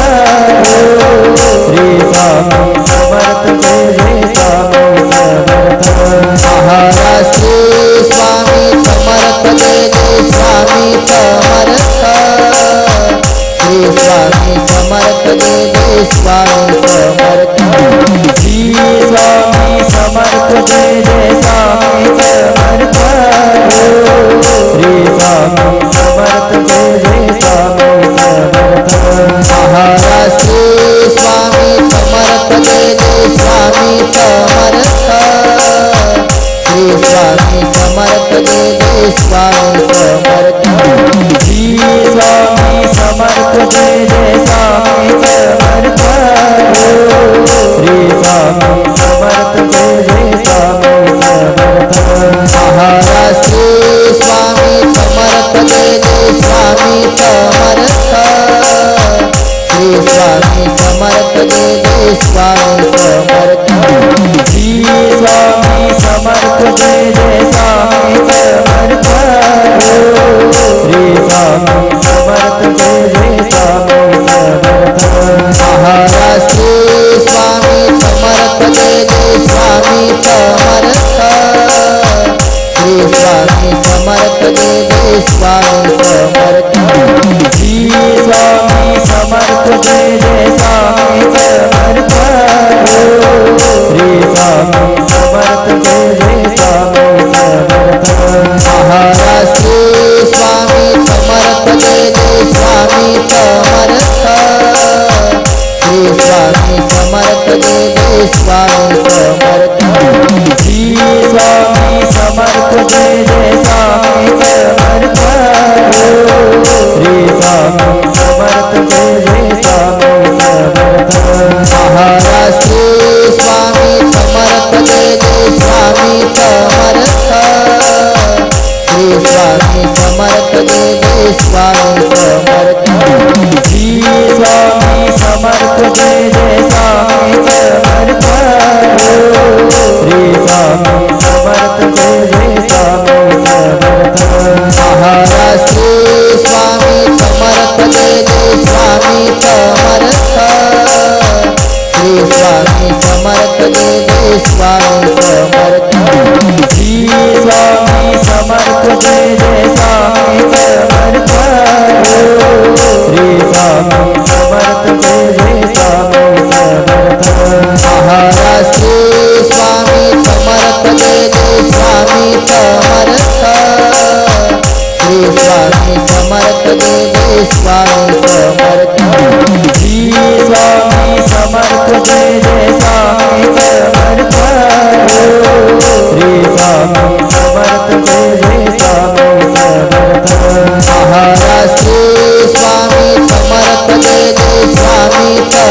Shri Swami Samarth Jai Jai Swami Samarth Shri Swami Samarth Jai Jai Swami Samarth Maharaj Shri Swami Samarth Jai Jai Swami Samarth Shri Swami Samarth Jai Jai Swami Samarth Shri Swami Samarth Jai Jai Swami Samarth Shri Swami Samarth Jai Jai Swami Samarth Maharaj Shri Swami Samarth Jai Jai Swami Samarth Shri Swami Samarth Jai Jai Swami Samarth Shri Swami Samarth Jai Jai Swami Samarth Shri Swami Samarth Jai Jai Swami Samarth Maharaj Shri Swami Samarth Jai Jai Swami Samarth Shri Swami Samarth Jai Jai Swami Samarth Shri Swami Samarth Jai Jai Swami Samarth Shri Swami Samarth Jai Jai Swami Samarth Maharaj Shri Swami Samarth Jai Jai Swami Samarth Shri Swami Samarth Jai Jai Swami Samarth Shri Swami Samarth Jai Jai Swami Samarth Shri Swami Samarth Jai Jai Swami Samarth Maharaj Shri Swami Samarth Jai Jai Swami Samarth Shri Swami Samarth Jai Jai Swami Samarth Shri Swami Samarth Jai Jai Swami Samarth Shri Swami Samarth Jai Jai Swami Samarth Maharaj Shri Swami Samarth Jai Jai Swami Samarth Shri Swami Samarth Swami Samarth Shri Swami Samarth Jai Jai Swami Samarth Shri Swami Samarth Jai Jai Swami Samarth Maharaj Shri Swami Samarth Jai Jai Swami Samarth Shri Swami Samarth Jai Jai Swami Samarth Shri Swami Samarth Jai Jai Swami Samarth Shri Swami Samarth Jai Jai Swami Samarth Maharaj Shri Swami Samarth Jai Jai Swami Samarth Shri Swami Samarth Jai Jai Swami Samarth Shri Swami Samarth Jai Jai Swami Samarth Shri Swami Samarth Jai Jai Swami Samarth Maharaj Shri Swami Samarth Jai Jai Swami Samarth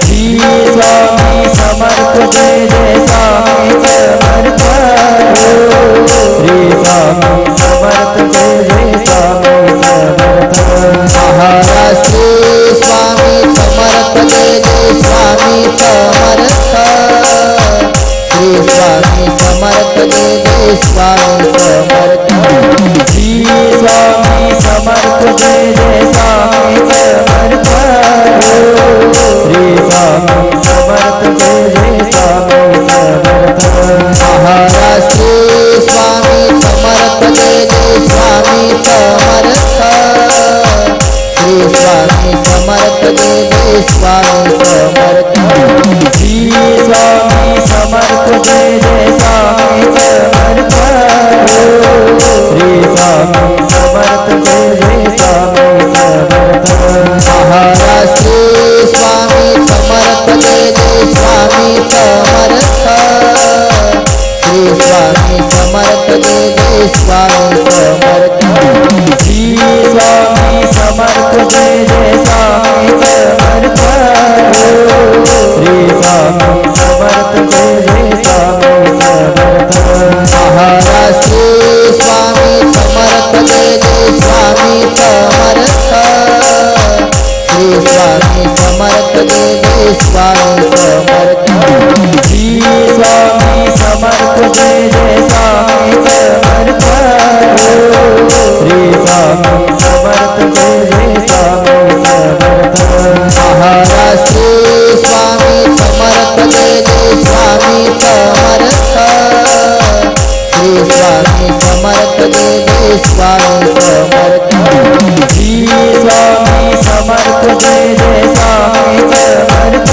Shri Swami Samarth Jai Jai Swami Samarth Shri Swami Samarth Jai Jai Swami Samarth Shri Swami Samarth Jai Jai Swami Samarth Maharaj Shri Swami Samarth Jai Jai Swami Samarth Shri Swami Samarth Jai Jai Swami Samarth Shri Swami Samarth Jai Jai Swami Samarth Shri Swami Samarth Jai Jai Swami Samarth Maharaj Shri Swami Samarth Jai Jai Swami Samarth Shri Swami Samarth Jai Jai Swami Samarth Shri Swami Samarth Jai Jai Swami Samarth Shri Swami Samarth Jai Jai Swami Samarth Maharaj Shri Swami Samarth Jai Jai Swami Samarth Shri Swami Samarth Jai Jai Swami Samarth Shri Swami Samarth Jai Jai Swami Samarth Shri Swami Samarth Jai Jai Swami Samarth Maharaj Shri Swami Samarth Jai Jai Swami Samarth Shri Swami Samarth Jai Jai Swami Samarth Shri Swami Samarth Jai Jai Swami Samarth Shri Swami Samarth Jai Jai Swami Samarth Maharaj Shri Swami Samarth Jai Jai Swami Samarth Shri Swami Samarth Jai Jai Swami Samarth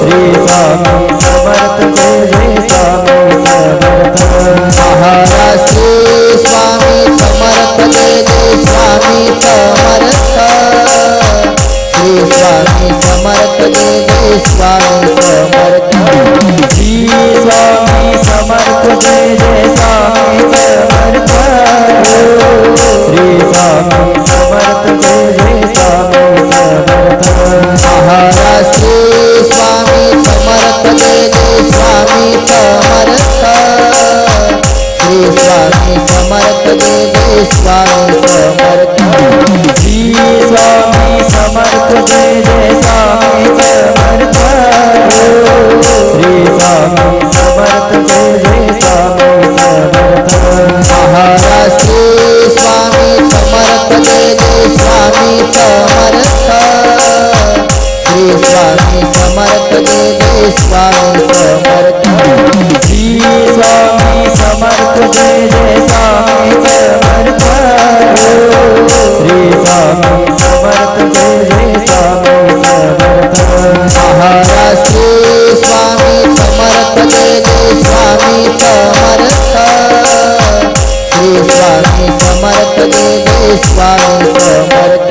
Shri Swami Samarth Jai Jai Swami Samarth Shri Swami Samarth Jai Jai Swami Samarth Maharaj Shri Swami Samarth Jai Jai Swami Samarth Shri Swami Samarth Jai Jai Swami Samarth Shri Swami Samarth Jai Jai Swami Samarth Shri Swami Samarth Jai Jai Swami Samarth Maharaj Shri Swami Samarth Jai Jai Swami Samarth Shri Swami Samarth Jai Jai Swami Samarth Shri Swami Samarth Jai Jai Swami Samarth Shri Swami Samarth Jai Jai Swami Samarth Maharaj Shri Swami Samarth Jai Jai Swami Samarth Shri Swami Samarth Jai Jai Swami Samarth Shri Swami Samarth Jai Jai Swami Samarth Shri Swami Samarth Jai Jai Swami Samarth Maharaj Shri Swami Samarth Jai Jai Swami Samarth Shri Swami Samarth Jai Jai Swami Samarth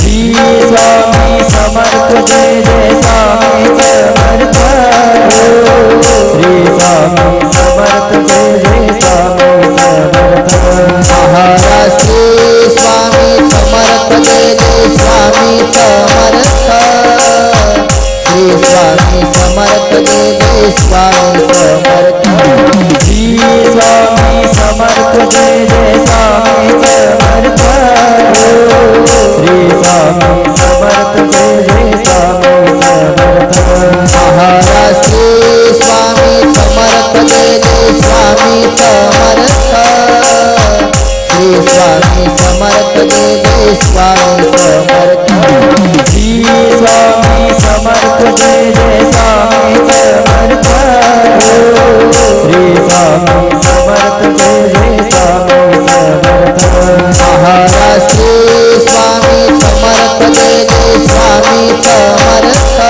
Shri Swami Samarth Jai Jai Swami Samarth Shri Swami Samarth Jai Jai Swami Samarth Maharaj Shri Swami Samarth Jai Jai Swami Samarth Shri Swami Samarth Jai Jai Swami Samarth. Shri Swami Samarth Jai Jai Swami Samarth. Shri Swami Samarth Jai Jai Swami Samarth. Maharaj Shri Swami Samarth Jai Jai Swami Samarth. Shri Swami Samarth Jai Jai Swami Samarth. Shri Swami Samarth Jai Jai Swami Samarth. Shri Swami Samarth Jai Jai Swami Samarth. Maharaj Shri Swami Samarth Jai Jai Swami Samarth.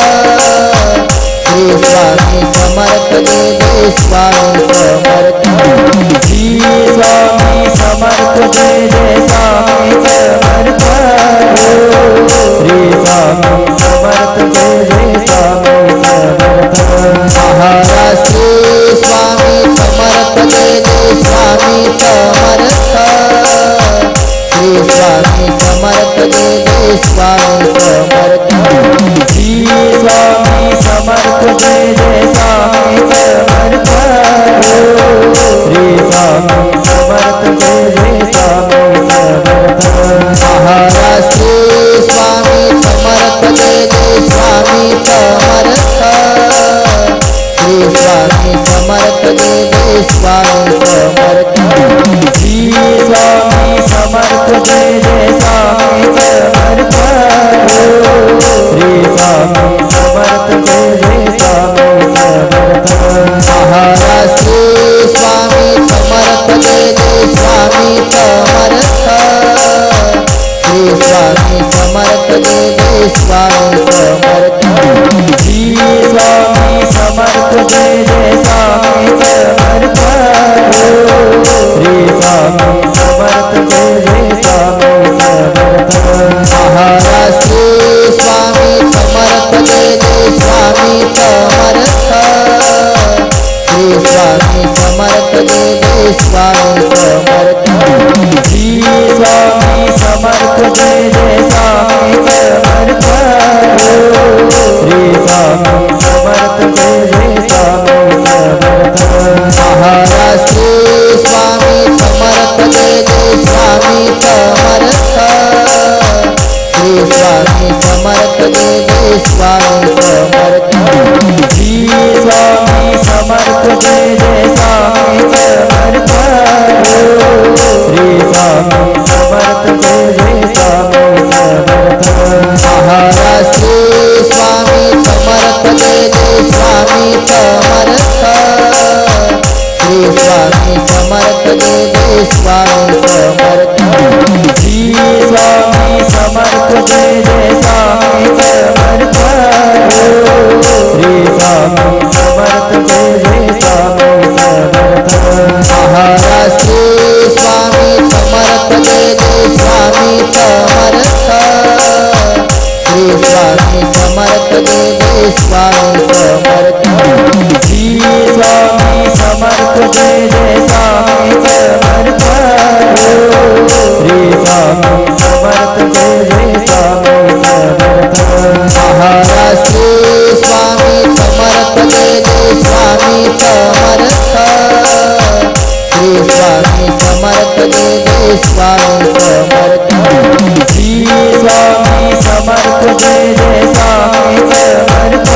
Shri Swami Samarth Jai Jai Swami Samarth. Shri Swami Samarth Jai Jai Swami Samarth. Shri Swami Samarth Jai Jai Swami Samarth. Maharaj Shri Swami Samarth Jai Jai Swami Samarth. Shri Swami Samarth Jai Jai Swami Samarth. Shri Swami Samarth Jai Jai Swami Samarth. Shri Swami Samarth Jai Jai Swami Samarth. Maharaj Shri Swami Samarth Jai Jai Swami Samarth. Shri Swami Samarth Jai Jai Swami Samarth. Shri Swami Samarth Jai Jai Swami Samarth. Shri Swami Samarth Jai Jai Swami Samarth. Maharaj Shri Swami Samarth Jai Jai Swami Samarth. Shri Swami Samarth Jai Jai Swami Samarth. Shri Swami Samarth Jai Jai Swami Samarth. Shri Swami Samarth Jai Jai Swami Samarth. Maharaj Shri Swami Samarth Jai Jai Swami Samarth. Shri Swami Samarth Jai Jai Swami Samarth. Shri Swami Samarth Jai Jai Swami Samarth. Shri Swami Samarth Jai Jai Swami Samarth. Maharaj Shri Swami Samarth Jai Jai Swami Samarth. Shri Swami Samarth Jai Jai Swami Samarth. Shri Swami Samarth Jai Jai Swami Samarth. Shri Swami Samarth Jai Jai Swami Samarth. Maharaj Shri Swami Samarth Jai Jai Swami Samarth. Shri Swami Samarth Jai Jai Swami Samarth. Shri Swami Samarth Jai Jai Swami Samarth. Shri Swami Samarth Jai Jai Swami Samarth. Maharaj Shri Swami Samarth Jai Jai Swami Samarth. Shri Swami Samarth Jai Jai Swami Samarth. Shri Swami Samarth Jai Jai Swami Samarth. Shri Swami Samarth Jai Jai Swami Samarth. Maharaj Shri Swami Samarth Jai Jai Swami Samarth. Shri Swami Samarth Jai Jai Swami Samarth. Shri Swami Samarth Jai Jai Swami Samarth.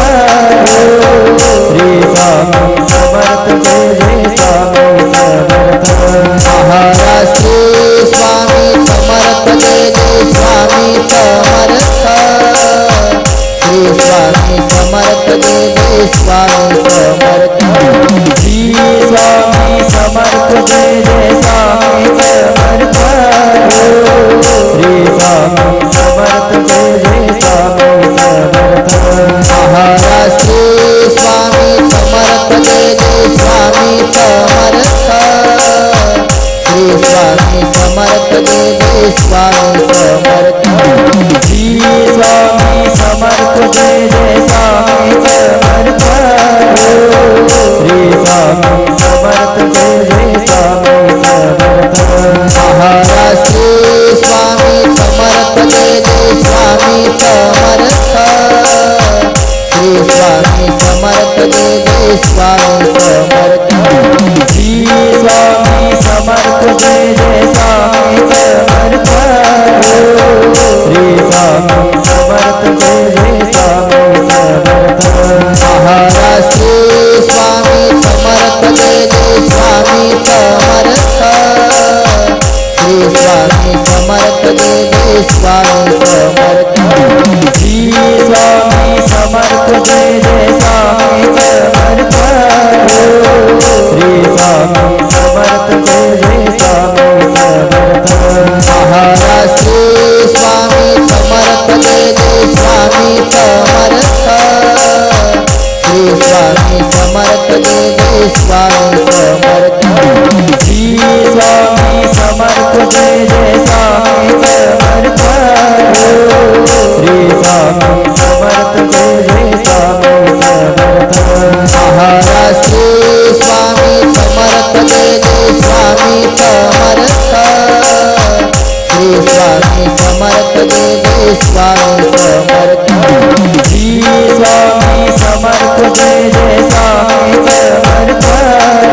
Shri Swami Samarth Jai Jai Swami Samarth. Maharaj Shri Swami Samarth Jai Jai Swami Samarth. Shri Swami Samarth Jai Jai Swami Samarth. Shri Swami Samarth Jai Jai Swami Samarth. Shri Swami Samarth Jai Jai Swami Samarth. Maharaj Shri Swami Samarth Jai Jai Swami Samarth. Shri Swami Samarth Jai Jai Swami Samarth. Shri Swami Samarth Jai Jai Swami Samarth. Shri Swami Samarth Jai Jai Swami Samarth. Maharaj Shri Swami Samarth Jai Jai Swami Samarth. Shri Swami Samarth Jai Swami Samarth Shri Swami Samarth Jai Jai Swami Samarth Shri Swami Samarth Jai Jai Swami Samarth Maharaj Shri Swami Samarth Jai Jai Swami Samarth Shri Swami Samarth Jai Jai Swami Samarth Shri Swami Samarth Jai Jai Swami Samarth Shri Swami Samarth Jai Jai Swami Samarth Maharaj Shri Swami Samarth Jai Jai Swami Samarth Shri Swami Samarth Jai Jai Swami Samarth Shri Swami Samarth Jai Jai Swami Samarth Shri Swami Samarth Jai Jai Swami Samarth Maharaj Shri Swami Samarth Jai Jai Swami Samarth Shri Swami Samarth Jai Jai Swami Samarth Shri Swami Samarth Jai Jai Swami Samarth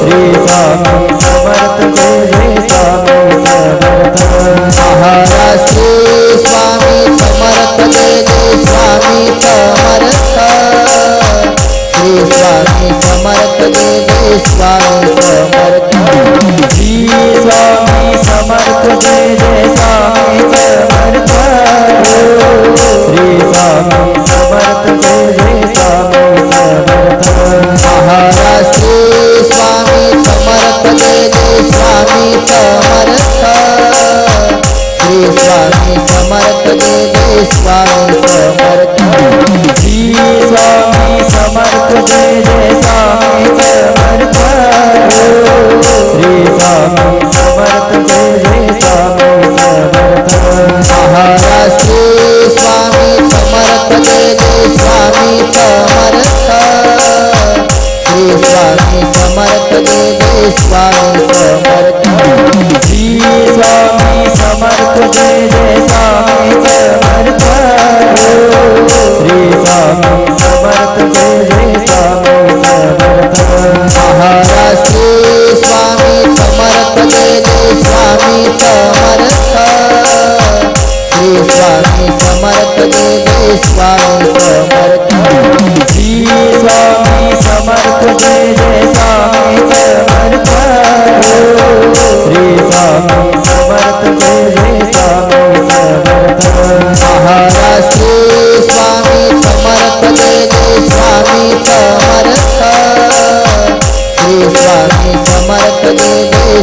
Shri Swami Samarth Jai Jai Swami Samarth Maharaj Shri Swami Samarth Jai Jai Swami Samarth Shri Swami Samarth Jai Jai Swami Samarth Shri Swami Samarth Jai Jai Swami Samarth Shri Swami Samarth Jai Jai Swami Samarth Maharaj Shri Swami Samarth Jai Jai Swami Samarth Shri Swami Samarth Jai Jai Swami Samarth Shri Swami Samarth Jai Jai Swami Samarth Shri Swami Samarth Jai Jai Swami Samarth Maharaj Shri Swami Samarth Jai Jai Swami Samarth Shri Swami Samarth Jai Jai Swami Samarth Shri Swami Samarth Jai Jai Swami Samarth Shri Swami Samarth Jai Jai Swami Samarth Maharaj Shri Swami Samarth Jai Jai Swami Samarth Shri Swami Samarth Jai Jai Swami Samarth Shri Swami Samarth Jai Jai Swami Samarth Shri Swami Samarth Jai Jai Swami Samarth Maharaj Shri Swami Samarth Jai Jai Swami Samarth Shri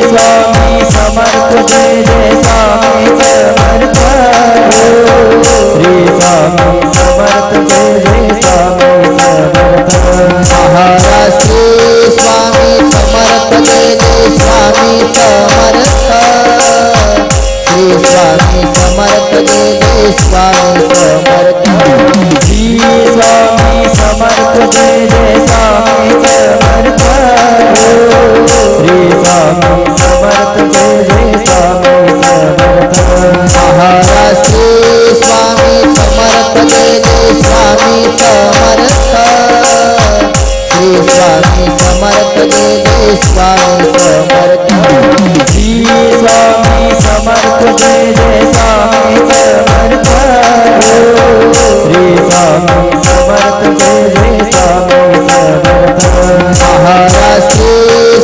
Swami Samarth Jai Jai Swami Samarth Shri Swami Samarth Jai Jai Swami Samarth Shri Swami Samarth Jai Jai Swami Samarth Maharaj Shri Swami Samarth Jai Jai Swami Samarth Shri Swami Samarth Jai Jai Swami Samarth Shri Swami Samarth Jai Jai Swami Samarth Shri Swami Samarth Jai Jai Swami Samarth Maharaj Shri Swami Samarth Jai Jai Swami Samarth Shri Swami Samarth Jai Jai Swami Samarth Shri Swami Samarth Jai Jai Swami Samarth Shri Swami Samarth Jai Jai Swami Samarth Maharaj Shri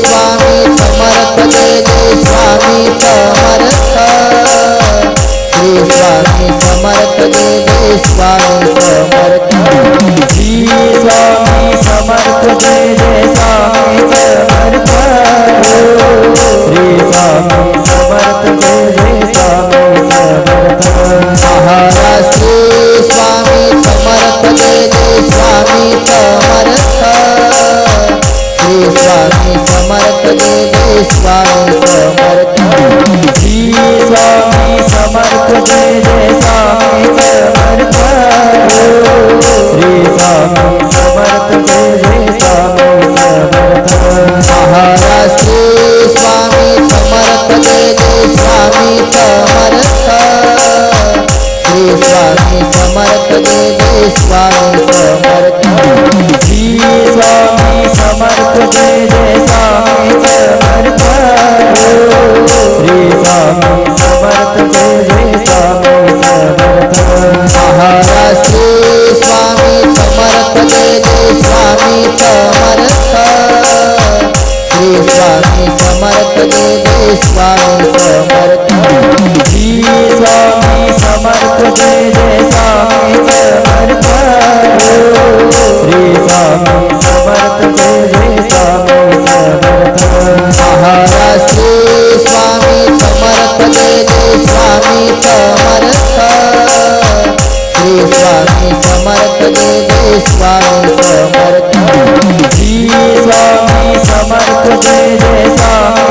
Swami Samarth Jai Jai Swami Samarth Shri Swami Samarth Jai Jai Swami Samarth Shri Swami Samarth Jai Jai Swami Samarth Shri Swami Samarth Jai Jai Swami Samarth Maharaj Shri Swami Samarth Jai Jai Swami Samarth Shri Swami Samarth Jai Jai Swami Samarth Shri Swami Samarth Jai Jai Swami Samarth Shri Swami Samarth Jai Jai Swami Samarth Maharaj Shri Swami Samarth Jai Jai Swami Samarth Shri Swami Samarth Jai Jai Jai Swami Samarth Shri Swami Samarth Jai Jai Swami Samarth Shri Swami Samarth Jai Jai Swami Samarth Maharaj Shri Swami Samarth Jai Jai Swami Samarth Shri Swami Samarth Jai Jai Swami Samarth Shri Swami Samarth Jai Jai Swami Samarth Shri Swami Samarth Jai Jai Swami Samarth Maharaj Shri Swami Samarth Jai Jai Swami Samarth Shri Swami Samarth Jai Jai Swami Samarth Shri Swami Samarth Jai Jai Swami